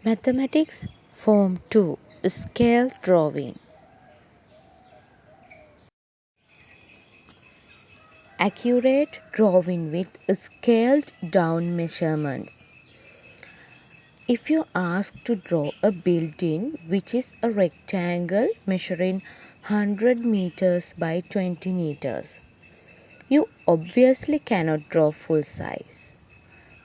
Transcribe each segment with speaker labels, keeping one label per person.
Speaker 1: Mathematics Form 2 Scale Drawing. Accurate drawing with scaled down measurements. If you ask to draw a building which is a rectangle measuring 100 meters by 20 meters, you obviously cannot draw full size.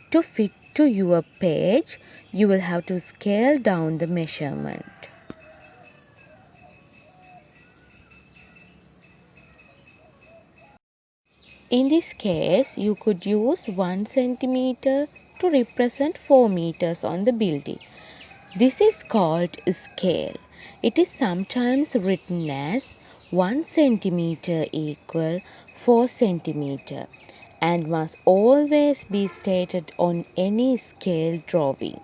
Speaker 1: To fit to your page, you will have to scale down the measurement. In this case, you could use 1 centimeter to represent 4 meters on the building. This is called scale. It is sometimes written as 1 centimeter equal 4 centimeter and must always be stated on any scale drawing.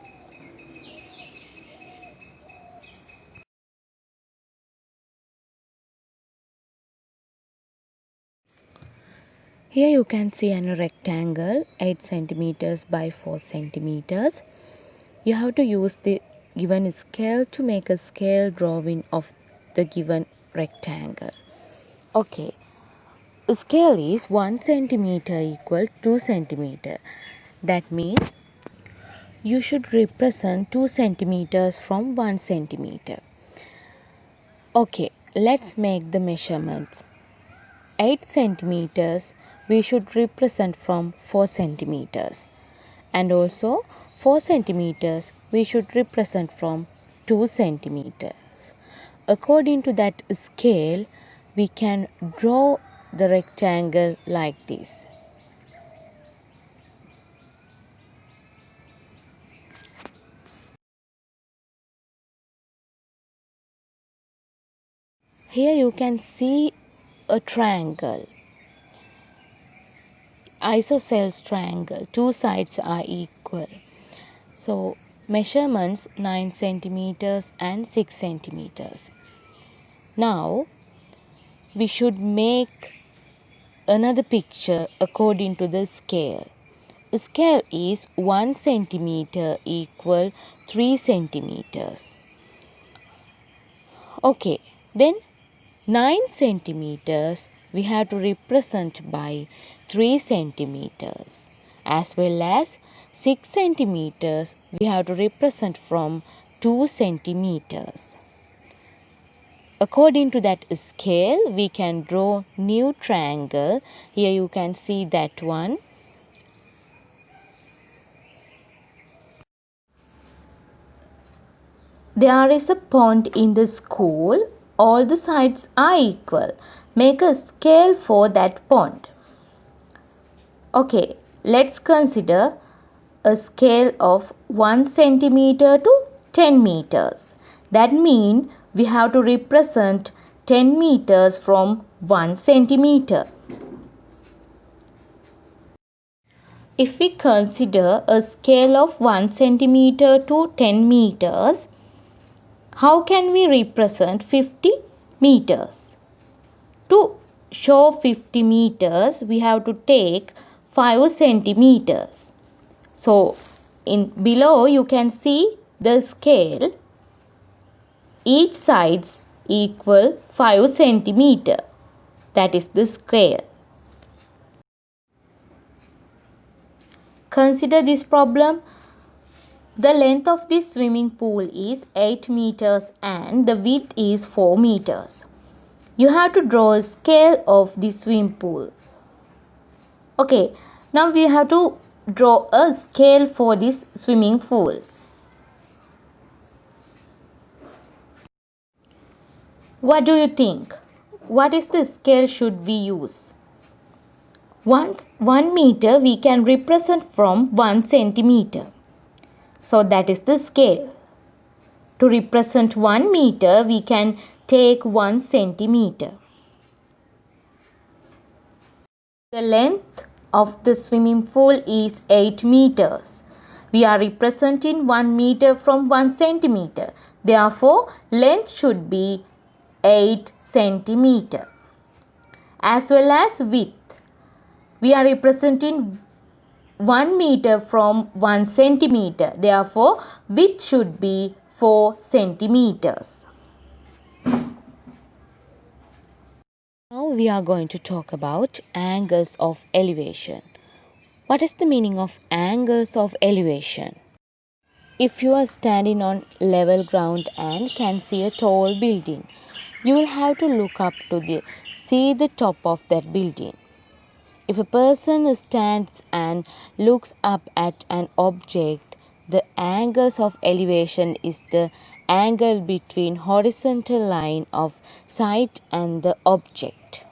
Speaker 1: Here you can see a rectangle 8 centimeters by 4 centimeters. You have to use the given scale to make a scale drawing of the given rectangle. Okay, scale is 1 centimeter equal 2 centimeter. That means you should represent 2 centimeters from 1 centimeter. Okay, let's make the measurements. 8 centimeters we should represent from 4 centimeters, and also 4 centimeters we should represent from 2 centimeters. According to that scale, we can draw the rectangle like this. Here you can see a triangle, isosceles triangle. Two sides are equal. So measurements 9 centimeters and 6 centimeters. Now we should make another picture according to the scale. Scale is 1 centimeter equal 3 centimeters. Okay, then 9 centimeters we have to represent by 3 centimeters, as well as 6 centimeters we have to represent from 2 centimeters. According to that scale, we can draw new triangle. Here you can see that one. There is a pond in the school. All the sides are equal. Make a scale for that pond. Okay, let's consider a scale of 1 centimeter to 10 meters. That means we have to represent 10 meters from 1 centimeter. If we consider a scale of 1 centimeter to 10 meters, how can we represent 50 meters? To show 50 meters, we have to take 5 centimeters. So, in below you can see the scale. Each sides equal 5 centimeter. That is the scale. Consider this problem. The length of this swimming pool is 8 meters and the width is 4 meters. You have to draw a scale of the swimming pool. Okay, now we have to draw a scale for this swimming pool. What do you think? What is the scale should we use? 1 meter we can represent from 1 centimeter. So that is the scale. To represent 1 meter, we can take 1 centimeter. The length of the swimming pool is 8 meters. We are representing 1 meter from 1 centimeter. Therefore, length should be 8 centimeter. As well as width. We are representing 1 meter from 1 centimeter. Therefore, width should be 4 centimeters. Now we are going to talk about angles of elevation. What is the meaning of angles of elevation? If you are standing on level ground and can see a tall building, you will have to look up to see the top of that building. If a person stands and looks up at an object, the angles of elevation is the angle between horizontal line of sight and the object.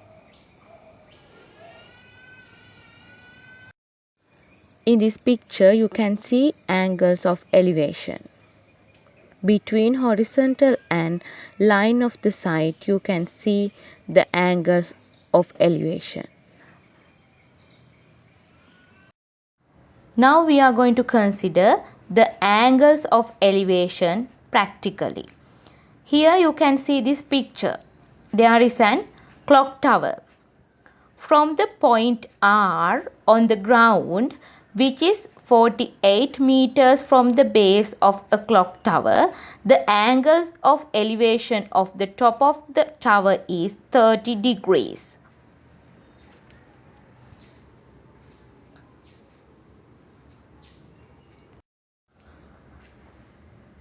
Speaker 1: In this picture, you can see angles of elevation. Between horizontal and line of the sight, you can see the angles of elevation. Now we are going to consider the angles of elevation practically. Here you can see this picture. There is an clock tower. From the point R on the ground, which is 48 meters from the base of a clock tower, the angles of elevation of the top of the tower is 30 degrees.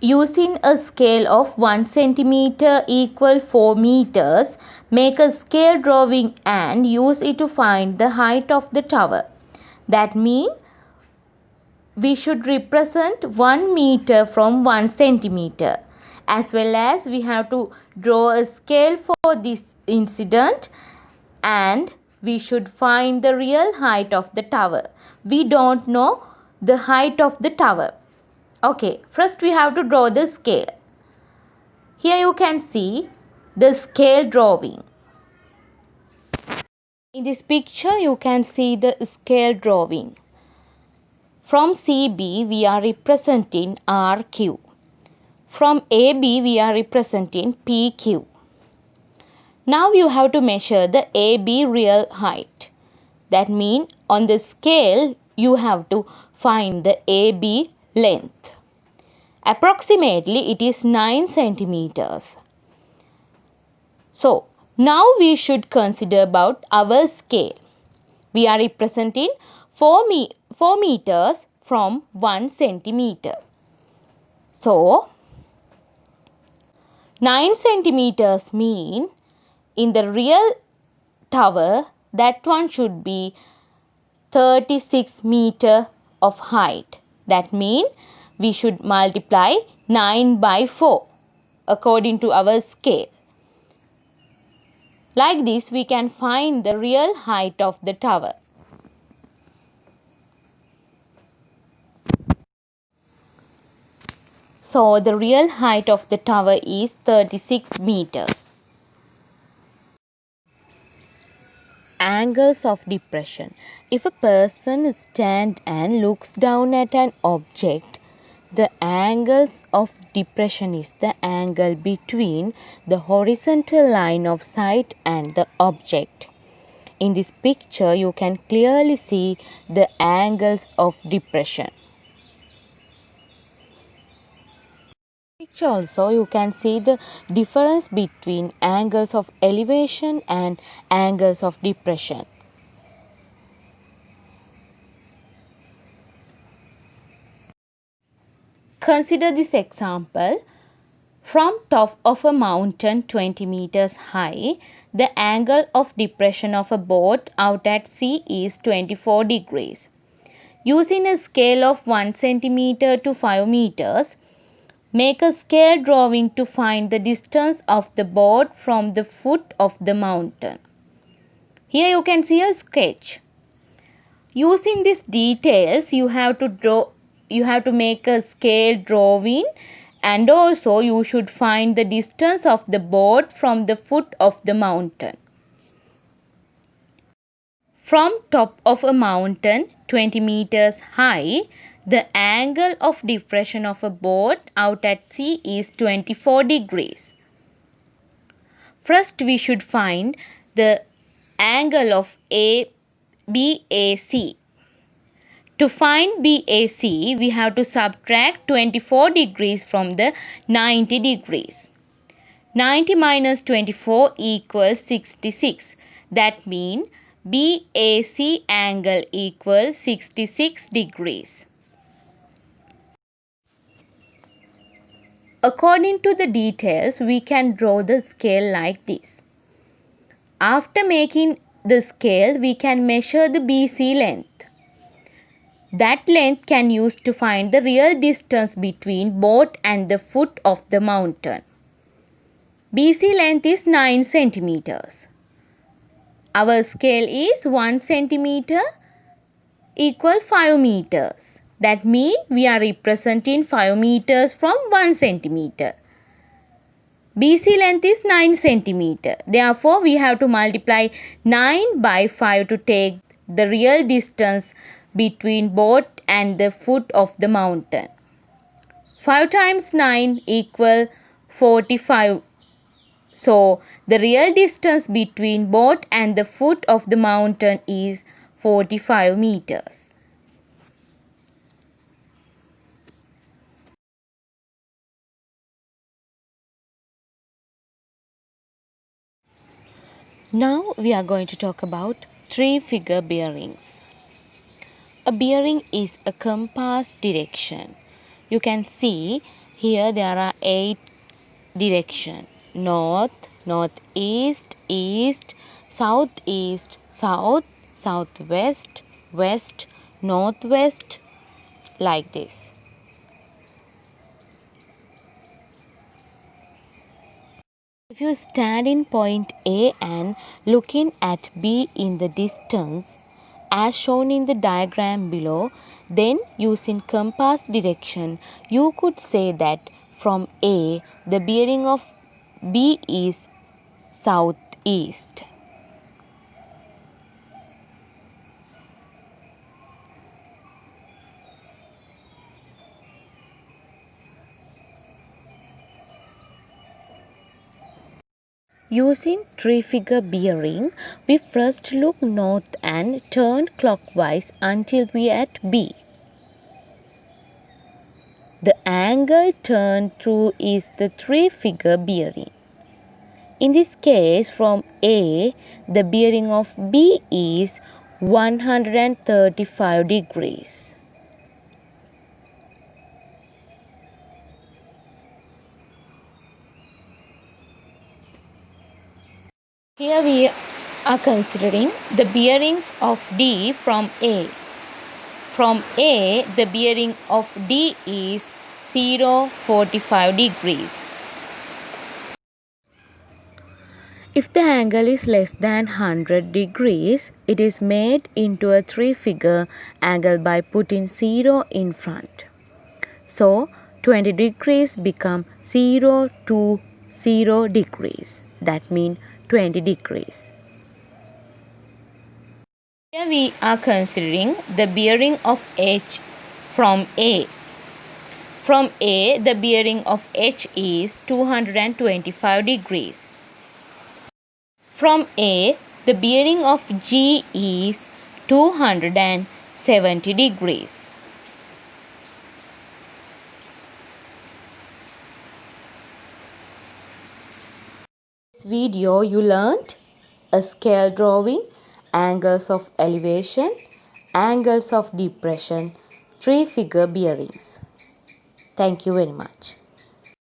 Speaker 1: Using a scale of 1 centimeter equal 4 meters, make a scale drawing and use it to find the height of the tower. That means we should represent 1 meter from 1 centimeter. As well as we have to draw a scale for this incident and we should find the real height of the tower. We don't know the height of the tower. Okay, first we have to draw the scale. Here you can see the scale drawing. In this picture you can see the scale drawing. From CB we are representing RQ. From AB we are representing PQ. Now you have to measure the AB real height. That means on the scale you have to find the AB length. Approximately it is 9 centimeters. So now we should consider about our scale. We are representing 4 meters from 1 centimeter. So 9 centimeters mean in the real tower that one should be 36 meter of height. That means we should multiply 9 by 4 according to our scale. Like this we can find the real height of the tower. So the real height of the tower is 36 meters. Angles of depression. If a person stands and looks down at an object, the angles of depression is the angle between the horizontal line of sight and the object. In this picture, you can clearly see the angles of depression. Picture also you can see the difference between angles of elevation and angles of depression. Consider this example. From top of a mountain 20 meters high, the angle of depression of a boat out at sea is 24 degrees. Using a scale of 1 centimeter to 5 meters, make a scale drawing to find the distance of the boat from the foot of the mountain. Here you can see a sketch. Using these details, you have to make a scale drawing, and also you should find the distance of the boat from the foot of the mountain. From top of a mountain 20 meters high, the angle of depression of a boat out at sea is 24 degrees. First we should find the angle of BAC. To find BAC, we have to subtract 24 degrees from the 90 degrees. 90 minus 24 equals 66. That means BAC angle equals 66 degrees. According to the details, we can draw the scale like this. After making the scale, we can measure the BC length. That length can use to find the real distance between boat and the foot of the mountain. BC length is 9 centimeters. Our scale is 1 centimeter equal 5 meters. That means we are representing 5 meters from 1 centimeter. BC length is 9 centimeter. Therefore, we have to multiply 9 by 5 to take the real distance between boat and the foot of the mountain. 5 times 9 equal 45. So, the real distance between boat and the foot of the mountain is 45 meters. Now we are going to talk about three-figure bearings. A bearing is a compass direction. You can see here there are 8 directions: north, northeast, east, southeast, south, southwest, west, northwest, like this. If you stand in point A and looking at B in the distance, as shown in the diagram below, then using compass direction, you could say that from A, the bearing of B is southeast. Using three-figure bearing, we first look north and turn clockwise until we are at B. The angle turned through is the three-figure bearing. In this case, from A, the bearing of B is 135 degrees. Here we are considering the bearings of D from A. From A, the bearing of D is 045 degrees. If the angle is less than 100 degrees, it is made into a three-figure angle by putting 0 in front. So, 20 degrees become 0 to 0 degrees. That means 20 degrees. Here we are considering the bearing of H from A. From A, the bearing of H is 225 degrees. From A, the bearing of G is 270 degrees. In this video, you learned a scale drawing, angles of elevation, angles of depression, three-figure bearings. Thank you very much.